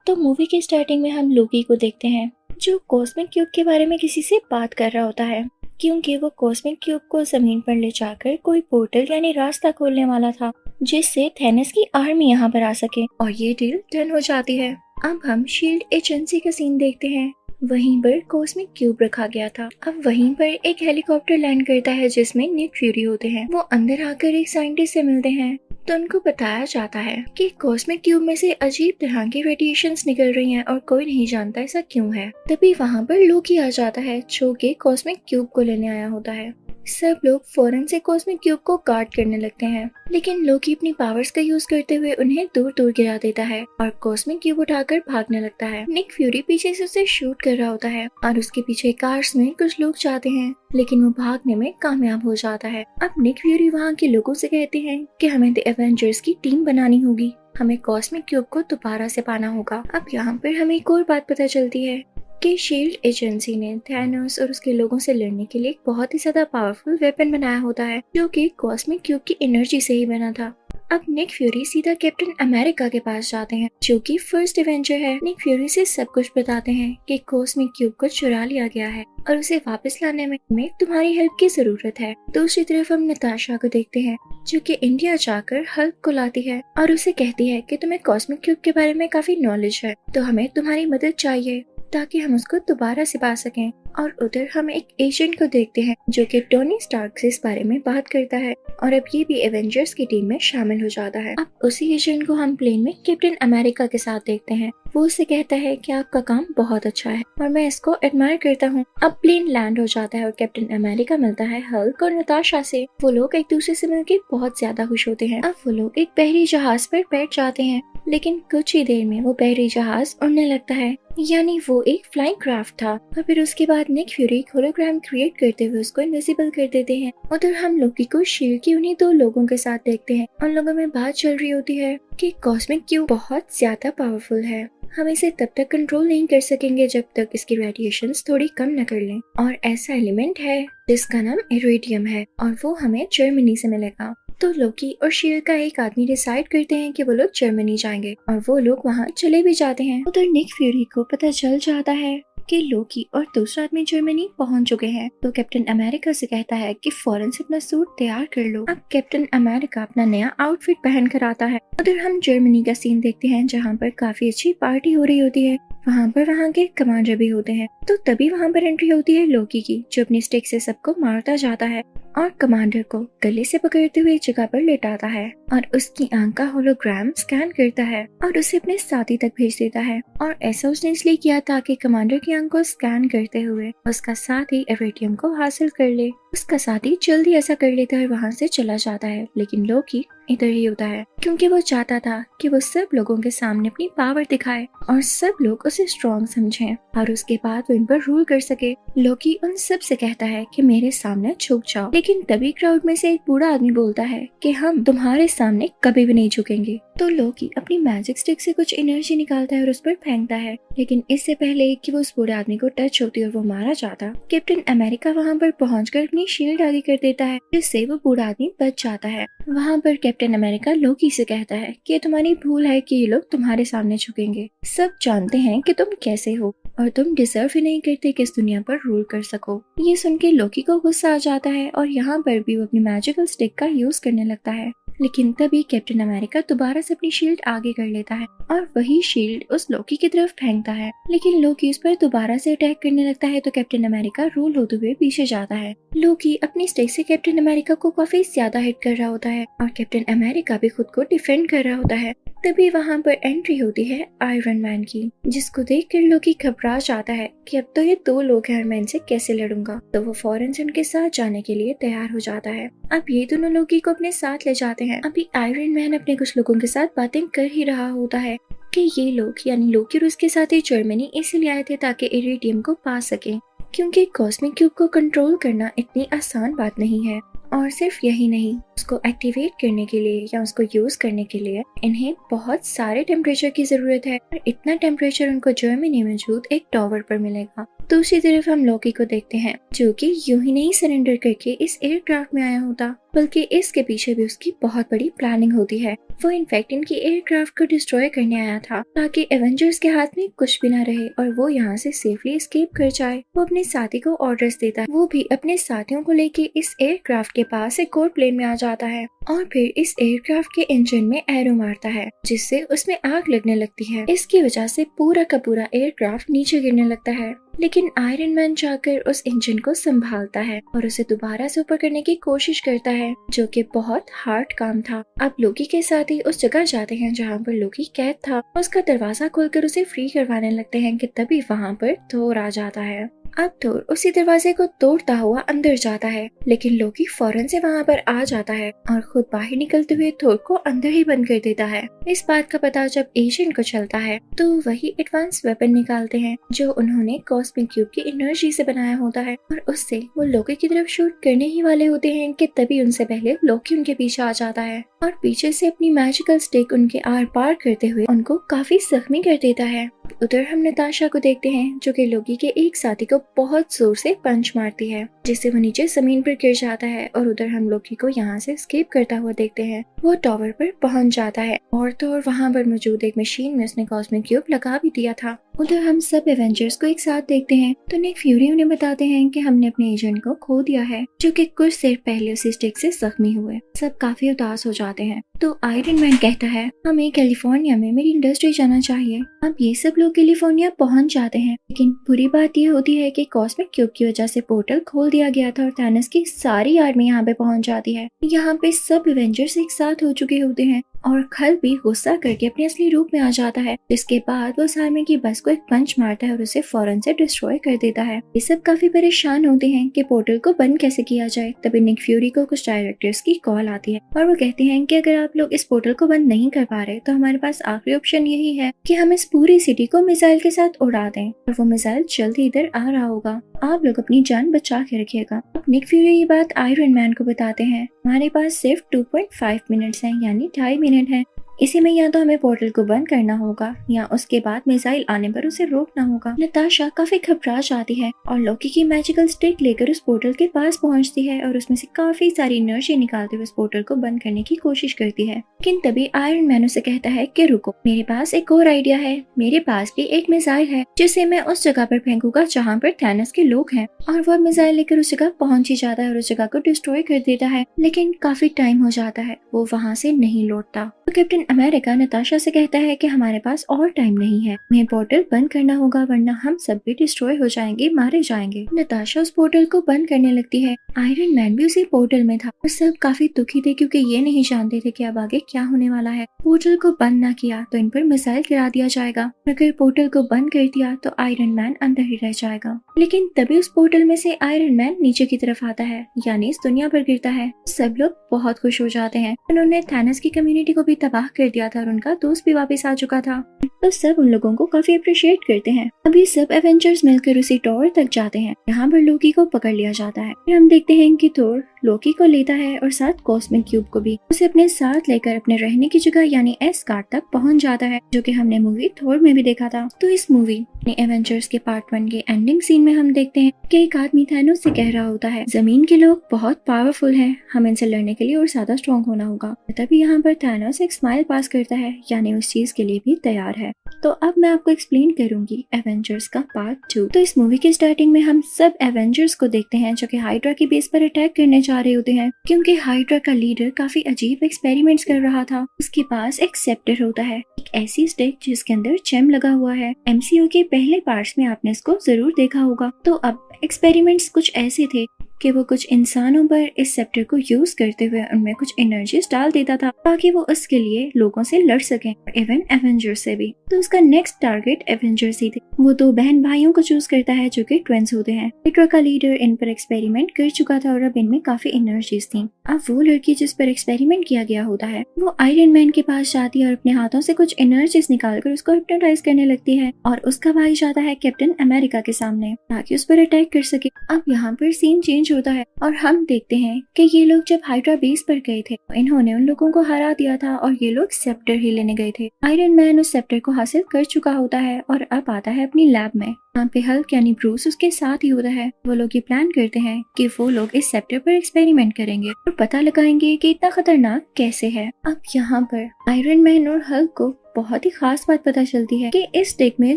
तो मूवी की स्टार्टिंग में हम लोकी को देखते हैं जो कॉस्मिक क्यूब के बारे में किसी से बात कर रहा होता है, क्योंकि वो कॉस्मिक क्यूब को जमीन पर ले जाकर कोई पोर्टल यानी रास्ता खोलने वाला था जिससे थेनस की आर्मी यहाँ पर आ सके, और ये डील डन हो जाती है। अब हम शील्ड एजेंसी का सीन देखते हैं। वहीं पर कॉस्मिक क्यूब रखा गया था। अब वहीं पर एक हेलीकॉप्टर लैंड करता है जिसमें निक फ्यूरी होते हैं। वो अंदर आकर एक साइंटिस्ट से मिलते हैं तो उनको बताया जाता है कि कॉस्मिक क्यूब में से अजीब तरह की रेडिएशंस निकल रही हैं और कोई नहीं जानता ऐसा क्यों है। तभी वहाँ पर लोकी आ जाता है जो कि कॉस्मिक क्यूब को लेने आया होता है। सब लोग फौरन से कॉस्मिक क्यूब को गार्ड करने लगते हैं, लेकिन लोकी अपनी पावर्स का यूज करते हुए उन्हें दूर दूर गिरा देता है और कॉस्मिक क्यूब उठाकर भागने लगता है। निक फ्यूरी पीछे से उसे शूट कर रहा होता है और उसके पीछे कार्स में कुछ लोग जाते हैं, लेकिन वो भागने में कामयाब हो जाता है। अब निक फ्यूरी वहाँ के लोगों से कहते हैं कि हमें द एवेंजर्स की टीम बनानी होगी, हमें कॉस्मिक क्यूब को दोबारा से पाना होगा। अब यहाँ पर हमें एक और बात पता चलती है कि शील्ड एजेंसी ने थैनोस और उसके लोगों से लड़ने के लिए एक बहुत ही ज्यादा पावरफुल वेपन बनाया होता है जो कि कॉस्मिक क्यूब की एनर्जी से ही बना था। अब निक फ्यूरी सीधा कैप्टन अमेरिका के पास जाते हैं जो कि फर्स्ट एवेंजर है। निक फ्यूरी से सब कुछ बताते हैं कि कॉस्मिक क्यूब को चुरा लिया गया है और उसे वापस लाने में तुम्हारी हेल्प की जरूरत है। दूसरी तरफ हम नताशा को देखते हैं जो कि इंडिया जाकर हल्क को लाती है और उसे कहती है कि तुम्हें कॉस्मिक क्यूब के बारे में काफी नॉलेज है, तो हमें तुम्हारी मदद चाहिए ताकि हम उसको दोबारा से पा सकें। और उधर हम एक एजेंट को देखते हैं जो कि टोनी स्टार्क से इस बारे में बात करता है और अब ये भी एवेंजर्स की टीम में शामिल हो जाता है। अब उसी एजेंट को हम प्लेन में कैप्टन अमेरिका के साथ देखते हैं। वो उसे कहता है कि आपका काम बहुत अच्छा है और मैं इसको एडमायर करता हूँ। अब प्लेन लैंड हो जाता है और कैप्टन अमेरिका मिलता है हल्क और नताशा से। वो लोग एक दूसरे से मिलकर बहुत ज्यादा खुश होते हैं। अब वो लोग एक बहरी जहाज पर बैठ जाते हैं, लेकिन कुछ ही देर में वो बहरी जहाज उड़ने लगता है, यानी वो एक फ्लाइंग क्राफ्ट था। और फिर उसके बाद निक फ्यूरी होलोग्राम क्रिएट करते हुए उसको इनविजिबल कर देते हैं। उधर हम लोकी को शील्ड की उन्हीं दो लोगों के साथ देखते हैं। उन लोगों में बात चल रही होती है कि कॉस्मिक क्यूब बहुत ज्यादा पावरफुल है, हम इसे तब तक कंट्रोल नहीं कर सकेंगे जब तक इसकी रेडिएशंस थोड़ी कम न कर लें। और ऐसा एलिमेंट है जिसका नाम इरेडियम है और वो हमें जर्मनी से मिलेगा। तो लोकी और शील्ड का एक आदमी डिसाइड करते हैं कि वो लोग जर्मनी जाएंगे और वो लोग वहाँ चले भी जाते हैं। उधर निक फ्यूरी को पता चल जाता है कि लोकी और दूसरा आदमी जर्मनी पहुंच चुके हैं, तो कैप्टन अमेरिका से कहता है कि फौरन से अपना सूट तैयार कर लो। अब कैप्टन अमेरिका अपना नया आउटफिट पहन कर आता है। उधर हम जर्मनी का सीन देखते हैं जहाँ पर काफी अच्छी पार्टी हो रही होती है। वहाँ पर वहाँ के कमांडर भी होते हैं। तो तभी वहाँ पर एंट्री होती है लोकी की, जो अपनी स्टिक से सबको मारता जाता है और कमांडर को गले से पकड़ते हुए एक जगह पर लेटाता है और उसकी आंख का होलोग्राम स्कैन करता है और उसे अपने साथी तक भेज देता है। और ऐसा उसने इसलिए किया ताकि कमांडर की आंख को स्कैन करते हुए उसका साथी इरेडियम को हासिल कर ले। उसका साथी जल्दी ऐसा कर लेता है, वहाँ से चला जाता है, लेकिन लोकी इधर ही होता है क्योंकि वो चाहता था कि वो सब लोगों के सामने अपनी पावर दिखाए और सब लोग उसे स्ट्रॉन्ग समझें और उसके बाद वो इन पर रूल कर सके। लोकी उन सब से कहता है कि मेरे सामने झुक जाओ, लेकिन तभी क्राउड में से एक बूढ़ा आदमी बोलता है कि हम तुम्हारे सामने कभी भी नहीं झुकेंगे। तो लोकी अपनी मैजिक स्टिक से कुछ एनर्जी निकालता है और उस पर फेंकता है, लेकिन इससे पहले कि वो उस बूढ़े आदमी को टच होती और वो मारा जाता, कैप्टन अमेरिका वहाँ पर पहुंचकर अपनी शील्ड आगे कर देता है जिससे वो बूढ़ा आदमी बच जाता है। वहाँ पर कैप्टन अमेरिका लोकी से कहता है कि तुम्हारी भूल है कि ये लोग तुम्हारे सामने झुकेंगे। सब जानते हैं कि तुम कैसे हो और तुम डिजर्व ही नहीं करते कि इस दुनिया पर रूल कर सको। ये सुन के लोकी को गुस्सा आ जाता है और यहाँ पर भी वो अपनी मैजिकल स्टिक का यूज करने लगता है, लेकिन तभी कैप्टन अमेरिका दोबारा से अपनी शील्ड आगे कर लेता है और वही शील्ड उस लोकी की तरफ फेंकता है, लेकिन लोकी उस पर दोबारा से अटैक करने लगता है। तो कैप्टन अमेरिका रूल होते हुए पीछे जाता है। लोकी अपनी स्टिक से कैप्टन अमेरिका को काफी ज्यादा हिट कर रहा होता है और कैप्टन अमेरिका भी खुद को डिफेंड कर रहा होता है। तभी वहाँ पर एंट्री होती है आयरन मैन की, जिसको देखकर लोकी घबरा जाता है कि अब तो ये दो लोग हैं और मैं इनसे कैसे लड़ूंगा। तो वो फौरन से उनके साथ जाने के लिए तैयार हो जाता है। अब ये दोनों लोकी को अपने साथ ले जाते हैं। अभी आयरन मैन अपने कुछ लोगों के साथ बातें कर ही रहा होता है कि ये लोग यानी लोकी और उसके साथ ही जर्मनी इसलिए आए थे ताकि इरेडियम को पा सके, क्योंकि कॉस्मिक क्यूब को कंट्रोल करना इतनी आसान बात नहीं है। और सिर्फ यही नहीं, उसको एक्टिवेट करने के लिए या उसको यूज करने के लिए इन्हें बहुत सारे टेम्परेचर की जरूरत है और इतना टेम्परेचर उनको जर्मनी में मौजूद एक टावर पर मिलेगा। दूसरी तरफ हम लोकी को देखते हैं जो कि यूं ही नहीं सरेंडर करके इस एयरक्राफ्ट में आया होता, बल्कि इसके पीछे भी उसकी बहुत बड़ी प्लानिंग होती है। वो इनफैक्ट इनकी एयरक्राफ्ट को डिस्ट्रॉय करने आया था ताकि एवेंजर्स के हाथ में कुछ भी ना रहे और वो यहाँ से सेफली एस्केप कर जाए। वो अपने साथी को ऑर्डर्स देता है, वो भी अपने साथियों को लेके इस एयरक्राफ्ट के पास एक और प्लेन में आ जाता है और फिर इस एयरक्राफ्ट के इंजन में एरो मारता है जिससे उसमें आग लगने लगती है। इसकी वजह से पूरा का पूरा एयरक्राफ्ट नीचे गिरने लगता है, लेकिन आयरन मैन जाकर उस इंजन को संभालता है और उसे दोबारा से ऊपर करने की कोशिश करता है, जो कि बहुत हार्ड काम था। अब लोकी के साथ ही उस जगह जाते हैं जहाँ पर लोकी कैद था। उसका दरवाजा खोलकर उसे फ्री करवाने लगते हैं कि तभी वहाँ पर थोर आ जाता है। अब थोर उसी दरवाजे को तोड़ता हुआ अंदर जाता है, लेकिन लोकी फौरन से वहाँ पर आ जाता है और खुद बाहर निकलते हुए थोर को अंदर ही बंद कर देता है। इस बात का पता जब एजेंट को चलता है तो वही एडवांस वेपन निकालते हैं जो उन्होंने कॉस्मिक क्यूब की एनर्जी से बनाया होता है और उससे वो लोकी की तरफ शूट करने ही वाले होते हैं कि तभी उनसे पहले लोकी उनके पीछे आ जाता है और पीछे से अपनी मैजिकल स्टिक उनके आर पार करते हुए उनको काफी जख्मी कर देता है। उधर हम नताशा को देखते हैं जो कि लोकी के एक साथी को बहुत जोर से पंच मारती है जिससे वो नीचे जमीन पर गिर जाता है और उधर हम लोकी को यहाँ से एस्केप करता हुआ देखते हैं। वो टावर पर पहुंच जाता है और तो और वहाँ पर मौजूद एक मशीन में उसने कॉस्मिक क्यूब लगा भी दिया था। उधर हम सब एवेंजर्स को एक साथ देखते हैं तो निक फ्यूरी उन्हें बताते हैं कि हमने अपने एजेंट को खो दिया है जो कि कुछ देर पहले उसी स्टिक से जख्मी हुए। सब काफी उदास हो जाते हैं तो आयरन मैन कहता है हमें कैलिफोर्निया में मेरी इंडस्ट्री जाना चाहिए। अब ये सब लोग कैलिफोर्निया पहुंच जाते हैं, लेकिन बुरी बात ये होती है कि कॉस्मिक क्यूब की वजह से पोर्टल खोल दिया गया था और थैनोस की सारी आर्मी यहाँ पे पहुंच जाती है। यहाँ पे सब एवेंजर्स एक साथ हो चुके होते हैं और खल भी गुस्सा करके अपने असली रूप में आ जाता है, जिसके बाद वो उस आर्मी की बस को एक पंच मारता है और उसे फौरन से डिस्ट्रॉय कर देता है। ये सब काफी परेशान होते हैं कि पोर्टल को बंद कैसे किया जाए। तभी निक फ्यूरी को कुछ डायरेक्टर्स की कॉल आती है और वो कहते हैं कि अगर आप लोग इस पोर्टल को बंद नहीं कर पा रहे तो हमारे पास आखिरी ऑप्शन यही है कि हम इस पूरी सिटी को मिसाइल के साथ उड़ा दें और वो मिसाइल जल्दी इधर आ रहा होगा। आप लोग अपनी जान बचा के रखिएगा। अब निक फ्यूरी ये बात आयरन मैन को बताते हैं। हमारे पास सिर्फ 2.5 मिनट्स हैं, यानी 2.5 मिनट है। इसी में या तो हमें पोर्टल को बंद करना होगा या उसके बाद मिसाइल आने पर उसे रोकना होगा। नताशा काफी घबरा जाती है और लोकी की मैजिकल स्टिक लेकर उस पोर्टल के पास पहुंचती है और उसमें से काफी सारी एनर्जी निकालते हुए उस पोर्टल को बंद करने की कोशिश करती है। लेकिन तभी आयरन मैन उसे कहता है कि रुको, मेरे पास एक और आइडिया है। मेरे पास भी एक मिसाइल है जिसे मैं उस जगह पर फेंकूंगा जहाँ पर थैनोस के लोग हैं। और वो मिसाइल लेकर उस जगह पहुंच ही जाता है और उस जगह को डिस्ट्रॉय कर देता है, लेकिन काफी टाइम हो जाता है, वो वहाँ से नहीं लौटता। तो कैप्टन अमेरिका नताशा से कहता है कि हमारे पास और टाइम नहीं है, हमें पोर्टल बंद करना होगा वरना हम सब भी डिस्ट्रॉय हो जाएंगे, मारे जाएंगे। नताशा उस पोर्टल को बंद करने लगती है। आयरन मैन भी उसी पोर्टल में था और सब काफी दुखी थे क्योंकि ये नहीं जानते थे कि अब आगे क्या होने वाला है। पोर्टल को बंद ना किया तो इन पर मिसाइल गिरा दिया जाएगा, अगर पोर्टल को बंद कर दिया तो आयरन मैन अंदर ही रह जाएगा। लेकिन तभी उस पोर्टल में से आयरन मैन नीचे की तरफ आता है, यानी इस दुनिया पर गिरता है। सब लोग बहुत खुश हो जाते हैं। उन्होंने थैनोस की कम्युनिटी को भी तबाह कर दिया था और उनका दोस्त भी वापस आ चुका था, तो सब उन लोगों को काफी अप्रिशिएट करते हैं। अभी सब एवेंजर्स मिलकर उसी टावर तक जाते हैं, यहाँ पर लोकी को पकड़ लिया जाता है। फिर हम देखते हैं कि थोर लोकी को लेता है और साथ कॉस्मिक क्यूब को भी। उसे अपने साथ लेकर अपने रहने की जगह यानी एस्गार्ड तक पहुंच जाता है, जो कि हमने मूवी थोर में भी देखा था। तो इस मूवी एवेंजर्स के पार्ट 1 के एंडिंग सीन में हम देखते हैं कि एक आदमी थैनोस से कह रहा होता है, जमीन के लोग बहुत पावरफुल हैं, हम इनसे लड़ने के लिए और ज्यादा स्ट्रॉन्ग होना होगा। तभी यहाँ पर थैनोस एक स्माइल पास करता है, यानी उस चीज के लिए भी तैयार है। तो अब मैं आपको एक्सप्लेन करूंगी एवेंजर्स का पार्ट 2। तो इस मूवी के स्टार्टिंग में हम सब एवेंजर्स को देखते हैं जो कि हाइड्रा की बेस पर अटैक करने जा रहे होते हैं, क्योंकि हाइड्रा का लीडर काफी अजीब एक्सपेरिमेंट्स कर रहा था। उसके पास एक सेप्टर होता है, एक ऐसी स्टिक जिसके अंदर जेम लगा हुआ है। एमसीयू के पहले पार्ट्स में आपने इसको जरूर देखा होगा। तो अब एक्सपेरिमेंट्स कुछ ऐसे थे कि वो कुछ इंसानों पर इस सेप्टर को यूज करते हुए उनमें कुछ एनर्जीज डाल देता था ताकि वो उसके लिए लोगों से लड़ सकें, इवन एवेंजर्स से भी। तो उसका नेक्स्ट टारगेट एवेंजर्स ही थे। वो 2 बहन भाइयों को चूज करता है जो कि ट्विंस होते हैं। हाइड्रा का लीडर इन पर एक्सपेरिमेंट कर चुका था और अब इनमें काफी एनर्जीज थी। अब वो लड़की जिस पर एक्सपेरिमेंट किया गया होता है वो आयरन मैन के पास जाती है और अपने हाथों से कुछ एनर्जीज निकालकर उसको हिप्नोटाइज करने लगती है और उसका भाई जाता है कैप्टन अमेरिका के सामने ताकि उस पर अटैक कर सके। अब यहाँ पर सीन चेंज चेंज होता है और हम देखते हैं कि ये लोग जब हाइड्रा बेस पर गए थे इन्होंने उन लोगों को हरा दिया था और ये लोग सेप्टर ही लेने गए थे। आयरन मैन उस सेप्टर को हासिल कर चुका होता है और अब आता है अपनी लैब में। यहाँ पे हल्क यानी ब्रूस उसके साथ ही होता है। वो लोग ये प्लान करते हैं कि वो लोग इस सेप्टर पर एक्सपेरिमेंट करेंगे और पता लगाएंगे कि इतना खतरनाक कैसे है। अब यहाँ पर आयरन मैन और हल्क को बहुत ही खास बात पता चलती है कि इस स्टिक में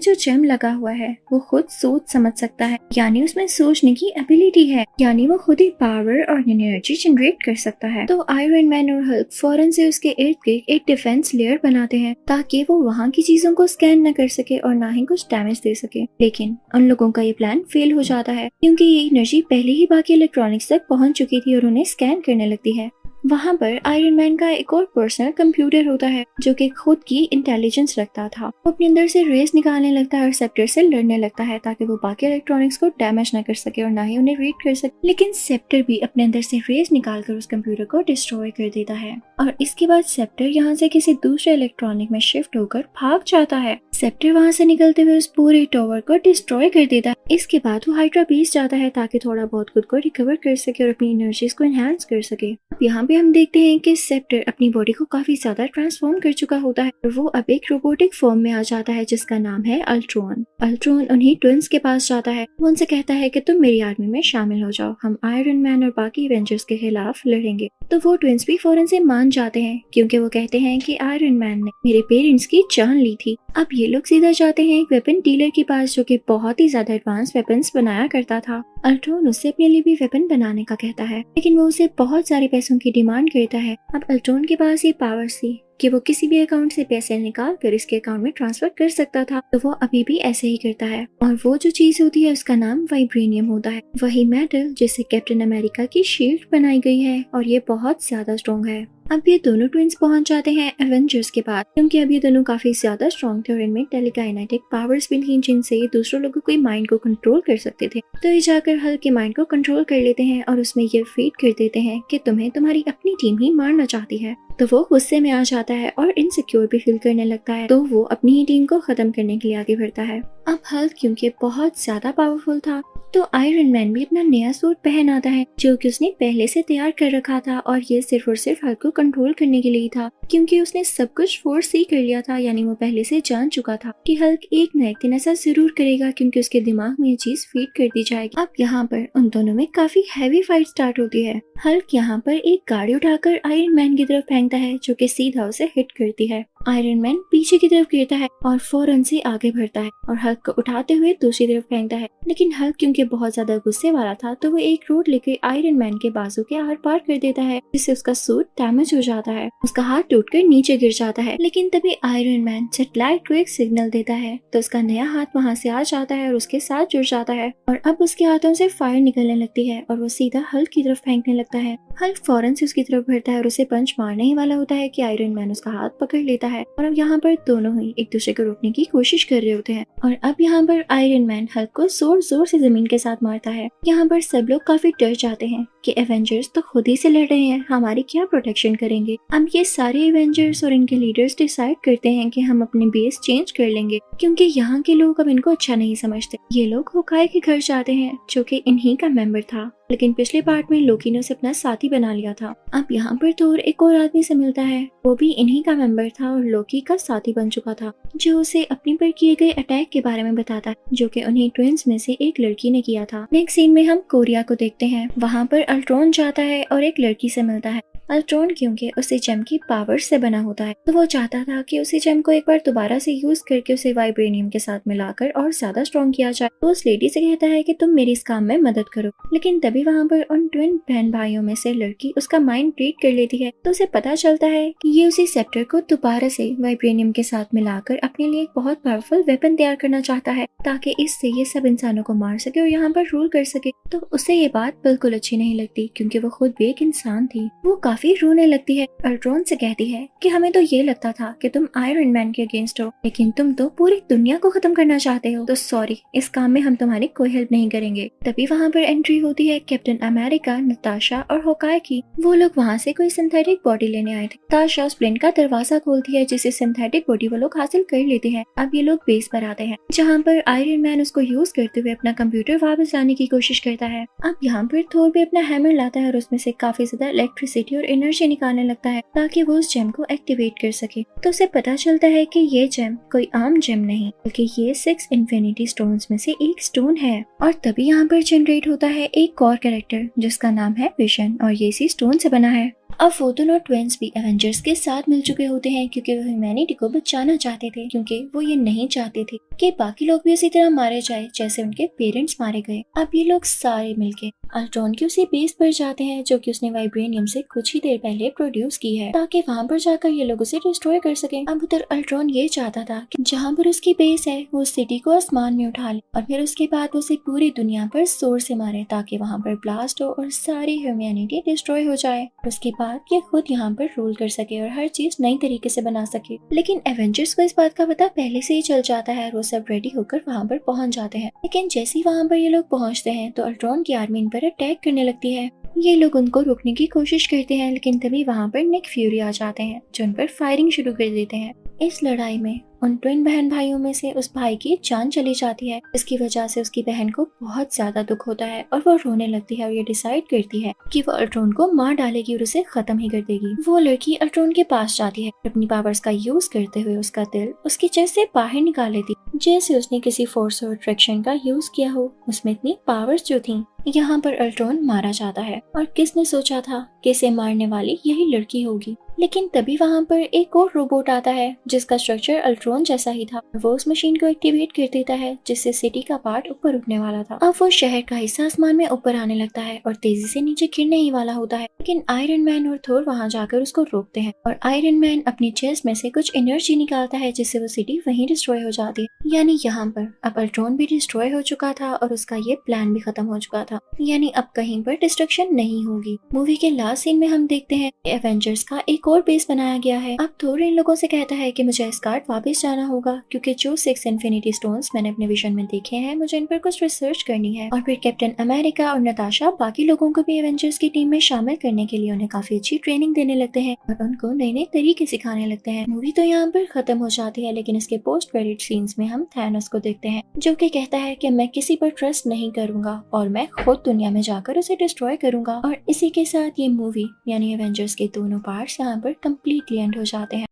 जो जेम लगा हुआ है वो खुद सोच समझ सकता है, यानी उसमें सोचने की एबिलिटी है, यानी वो खुद ही पावर और एनर्जी जनरेट कर सकता है। तो आयरन मैन और हल्क फौरन से उसके इर्द गिर्द एक डिफेंस लेयर बनाते हैं ताकि वो वहाँ की चीजों को स्कैन न कर सके और ना ही कुछ डैमेज दे सके। लेकिन उन लोगों का ये प्लान फेल हो जाता है क्योंकि ये एनर्जी पहले ही बाकी इलेक्ट्रॉनिक्स तक पहुंच चुकी थी और उन्हें स्कैन करने लगती है। वहाँ पर आयरन मैन का एक और पर्सनल कंप्यूटर होता है जो कि खुद की इंटेलिजेंस रखता था। वो अपने अंदर से रेस निकालने लगता है और सेप्टर से लड़ने लगता है ताकि वो बाकी इलेक्ट्रॉनिक्स को डैमेज न कर सके और ना ही उन्हें रीड कर सके। लेकिन सेप्टर भी अपने अंदर से रेस निकालकर उस कंप्यूटर को डिस्ट्रॉय कर देता है और इसके बाद सेप्टर यहाँ से किसी दूसरे इलेक्ट्रॉनिक में शिफ्ट होकर भाग जाता है। सेप्टर वहाँ से निकलते हुए उस पूरे टावर को डिस्ट्रॉय कर देता है। इसके बाद वो हाइड्रा बेस जाता है ताकि थोड़ा बहुत खुद को रिकवर कर सके और अपनी एनर्जीज को एनहांस कर सके। अब यहाँ पे हम देखते हैं कि सेप्टर अपनी बॉडी को काफी ज्यादा ट्रांसफॉर्म कर चुका होता है और वो अब एक रोबोटिक फॉर्म में आ जाता है जिसका नाम है अल्ट्रॉन। अल्ट्रॉन उन्हीं ट्विंस के पास जाता है। वो उनसे कहता है कि तुम मेरी आर्मी में शामिल हो जाओ, हम आयरन मैन और बाकी एवेंजर्स के खिलाफ लड़ेंगे। तो वो ट्विंस भी फौरन से मान जाते हैं क्योंकि वो कहते हैं कि आयरन मैन ने मेरे पेरेंट्स की जान ली थी। अब ये लोग सीधा जाते हैं एक वेपन डीलर के पास जो कि बहुत ही ज्यादा एडवांस वेपन्स बनाया करता था। अल्ट्रॉन उससे अपने लिए भी वेपन बनाने का कहता है लेकिन वो उसे बहुत सारे पैसों की डिमांड करता है। अब अल्ट्रॉन के पास ये पावर्स थी कि वो किसी भी अकाउंट से पैसे निकाल कर इसके अकाउंट में ट्रांसफर कर सकता था, तो वो अभी भी ऐसे ही करता है। और वो जो चीज होती है उसका नाम वाइब्रेनियम होता है, वही मेटल जिससे कैप्टन अमेरिका की शील्ड बनाई गई है और ये बहुत ज्यादा स्ट्रॉन्ग है। अब ये दोनों ट्विंस पहुंच जाते हैं एवेंजर्स के पास क्योंकि अब ये दोनों काफी ज्यादा स्ट्रॉन्ग थे और इनमें टेलीकाइनेटिक पावर्स भी थी जिनसे ये दूसरों लोगों के माइंड को कंट्रोल कर सकते थे। तो ये जाकर हल्क के माइंड को कंट्रोल कर लेते हैं और उसमें ये फीड कर देते हैं कि तुम्हें तुम्हारी अपनी टीम ही मारना चाहती है। तो वो गुस्से में आ जाता है और इनसिक्योर भी फील करने लगता है, तो वो अपनी ही टीम को खत्म करने के लिए आगे बढ़ता है। अब हल्क क्योंकि बहुत ज्यादा पावरफुल था तो आयरन मैन भी अपना नया सूट पहन आता है जो कि उसने पहले से तैयार कर रखा था और ये सिर्फ और सिर्फ हल्क को कंट्रोल करने के लिए था क्योंकि उसने सब कुछ फोर्स ही कर लिया था, यानी वो पहले से जान चुका था कि हल्क एक न एक दिन ऐसा जरूर करेगा क्योंकि उसके दिमाग में ये चीज फीड कर दी जाएगी। अब यहाँ पर उन दोनों में काफी हैवी फाइट स्टार्ट होती है। हल्क यहाँ पर एक गाड़ी उठाकर आयरन मैन की तरफ फेंकता है जो कि सीधा उसे हिट करती है। आयरन मैन पीछे की तरफ गिरता है और फौरन से आगे बढ़ता है और हल्क को उठाते हुए दूसरी तरफ फेंकता है, लेकिन हल्क क्योंकि बहुत ज्यादा गुस्से वाला था तो वो एक रोड लेकर आयरन मैन के बाजू के आर पार कर देता है जिससे उसका सूट डैमेज हो जाता है। उसका हाथ टूटकर नीचे गिर जाता है, लेकिन तभी आयरन मैन जेटलाइट को एक सिग्नल देता है तो उसका नया हाथ वहाँ से आ जाता है और उसके साथ जुड़ जाता है और अब उसके हाथों से फायर निकलने लगती है और वो सीधा हल्क की तरफ फेंकने लगता है। हल्क फौरन से उसकी तरफ बढ़ता है और उसे पंच मारने ही वाला होता है कि आयरन मैन उसका हाथ पकड़ लेता है और अब यहाँ पर दोनों ही एक दूसरे को रोकने की कोशिश कर रहे होते हैं और अब यहाँ पर आयरन मैन हल्क को जोर जोर से जमीन के साथ मारता है। यहाँ पर सब लोग काफी डर जाते हैं कि एवेंजर्स तो खुद ही से लड़ रहे हैं, हमारी क्या प्रोटेक्शन करेंगे। अब ये सारे एवेंजर्स और इनके लीडर्स डिसाइड करते हैं कि हम अपने बेस चेंज कर लेंगे क्योंकि यहाँ के लोग अब इनको अच्छा नहीं समझते। ये लोग होकाई के घर जाते हैं जो कि इन्हीं का मेंबर था, लेकिन पिछले पार्ट में लोकी ने उसे अपना साथी बना लिया था। अब यहाँ पर थोर एक और आदमी से मिलता है, वो भी इन्हीं का मेंबर था और लोकी का साथी बन चुका था, जो उसे अपने पर किए गए अटैक के बारे में बताता है जो कि उन्हीं ट्विंस में से एक लड़की ने किया था। नेक्स्ट सीन में हम कोरिया को देखते हैं। वहाँ पर अल्ट्रॉन जाता है और एक लड़की से मिलता है। अल्ट्रॉन क्योंकि उसे जेम की पावर से बना होता है तो वो चाहता था कि उसे जेम को एक बार दोबारा से यूज करके उसे वाइब्रेनियम के साथ मिलाकर और ज्यादा स्ट्रॉन्ग किया जाए। तो उस लेडी से कहता है कि तुम मेरी इस काम में मदद करो, लेकिन तभी वहाँ पर उन ट्विन बहन भाइयों में से लड़की उसका माइंड रीड कर लेती है तो उसे पता चलता है कि ये उसी सेप्टर को दोबारा से वाइब्रेनियम के साथ मिलाकर अपने लिए एक बहुत पावरफुल वेपन तैयार करना चाहता है ताकि इससे ये सब इंसानों को मार सके और यहाँ पर रूल कर सके। तो उसे ये बात बिल्कुल अच्छी नहीं लगती क्योंकि वो खुद भी एक इंसान थी। वो काफी काफी रोने लगती है। अल्ट्रॉन से कहती है कि हमें तो ये लगता था कि तुम आयरन मैन के अगेंस्ट हो, लेकिन तुम तो पूरी दुनिया को खत्म करना चाहते हो, तो सॉरी, इस काम में हम तुम्हारी कोई हेल्प नहीं करेंगे। तभी वहाँ पर एंट्री होती है कैप्टन अमेरिका, नताशा और होकाई की। वो लोग वहाँ से कोई सिंथेटिक बॉडी लेने आए थे। नताशा स्प्लिंट का दरवाजा खोलती है जिसे सिंथेटिक बॉडी वो लोग हासिल कर लेते हैं। अब ये लोग बेस पर आते हैं जहाँ पर आयरन मैन उसको यूज करते हुए अपना कंप्यूटर वापस लाने की कोशिश करता है। अब यहाँ पर थोर भी अपना हैमर लाता है और उसमें से काफी ज्यादा इलेक्ट्रिसिटी और एनर्जी निकालने लगता है ताकि वो उस जेम को एक्टिवेट कर सके। तो उसे पता चलता है कि ये जेम कोई आम जेम नहीं, बल्कि ये 6 इन्फिनिटी स्टोन्स में से एक स्टोन है। और तभी यहाँ पर जनरेट होता है एक और कैरेक्टर जिसका नाम है विजन, और ये इसी स्टोन से बना है। अब वो दोनों ट्विंस भी एवेंजर्स के साथ मिल चुके होते हैं क्योंकि वो ह्यूमैनिटी को बचाना चाहते थे, क्योंकि वो ये नहीं चाहते थे कि बाकी लोग भी उसी तरह मारे जाए जैसे उनके पेरेंट्स मारे गए। अब ये लोग सारे मिलके अल्ट्रॉन की उसी बेस पर जाते हैं जो कि उसने वाइब्रेनियम से कुछ ही देर पहले प्रोड्यूस की है, ताकि वहाँ पर जाकर ये लोग उसे डिस्ट्रॉय कर सके। अब उधर अल्ट्रॉन ये चाहता था कि जहाँ पर उसकी बेस है वो सिटी को आसमान में उठा ले और फिर उसके बाद उसे पूरी दुनिया पर जोर से मारे ताकि वहाँ पर ब्लास्ट हो और सारी ह्यूमैनिटी डिस्ट्रॉय हो जाए। उसके बाद ये खुद यहाँ पर रूल कर सके और हर चीज नई तरीके से बना सके। लेकिन एवेंजर्स को इस बात का पता पहले से ही चल जाता है और वो सब रेडी होकर वहाँ पर पहुँच जाते हैं। लेकिन जैसे ही वहाँ पर ये लोग पहुँचते हैं तो अल्ट्रॉन की आर्मी इन पर अटैक करने लगती है। ये लोग उनको रोकने की कोशिश करते हैं, लेकिन तभी वहाँ पर निक फ्यूरी आ जाते हैं जो उन पर फायरिंग शुरू कर देते हैं। इस लड़ाई में उन ट्विन बहन भाइयों में से उस भाई की जान चली जाती है, इसकी वजह से उसकी बहन को बहुत ज्यादा दुख होता है और वो रोने लगती है और ये डिसाइड करती है कि वो अल्ट्रॉन को मार डालेगी और उसे खत्म ही कर देगी। वो लड़की अल्ट्रॉन के पास जाती है, अपनी पावर्स का यूज करते हुए उसका दिल उसकी चेस्ट से बाहर निकाल लेती, जैसे उसने किसी फोर्स और अट्रैक्शन का यूज किया हो। उसमें इतनी पावर्स जो थी। यहाँ पर अल्ट्रॉन मारा जाता है और किसने सोचा था कि इसे मारने वाली यही लड़की होगी। लेकिन तभी वहाँ पर एक और रोबोट आता है जिसका स्ट्रक्चर अल्ट्रॉन जैसा ही था। वो उस मशीन को एक्टिवेट कर देता है जिससे सिटी का पार्ट ऊपर उठने वाला था। अब वो शहर का हिस्सा आसमान में ऊपर आने लगता है और तेजी से नीचे गिरने ही वाला होता है। लेकिन आयरन मैन और थोर वहाँ जाकर उसको रोकते हैं और आयरन मैन अपनी चेस्ट में से कुछ एनर्जी निकालता है जिससे वो सिटी वहीं डिस्ट्रॉय हो जाती है। यानी यहाँ पर अब अल्ट्रॉन भी डिस्ट्रॉय हो चुका था और उसका ये प्लान भी खत्म हो चुका था। यानी अब कहीं पर डिस्ट्रक्शन नहीं होगी। मूवी के लास्ट सीन में हम देखते हैं एवेंजर्स का एक और बेस बनाया गया है। अब थोर इन लोगों से कहता है कि मुझे एस्गार्ड वापस जाना होगा क्योंकि जो 6 इन्फिनिटी स्टोन्स मैंने अपने विजन में देखे हैं मुझे इन पर कुछ रिसर्च करनी है। और फिर कैप्टन अमेरिका और नताशा बाकी लोगों को भी एवेंजर्स की टीम में शामिल करने के लिए उन्हें काफी अच्छी ट्रेनिंग देने लगते हैं और उनको नए नए तरीके सिखाने लगते हैं। मूवी तो यहाँ पर खत्म हो जाती है, लेकिन इसके पोस्ट क्रेडिट सीन्स में हम थैनोस को देखते हैं जो कि कहता है कि मैं किसी पर ट्रस्ट नहीं करूंगा और मैं खुद दुनिया में जाकर उसे डिस्ट्रॉय करूंगा। और इसी के साथ ये मूवी यानी एवेंजर्स के दोनों पार्ट्स यहाँ पर कम्प्लीटली एंड हो जाते हैं।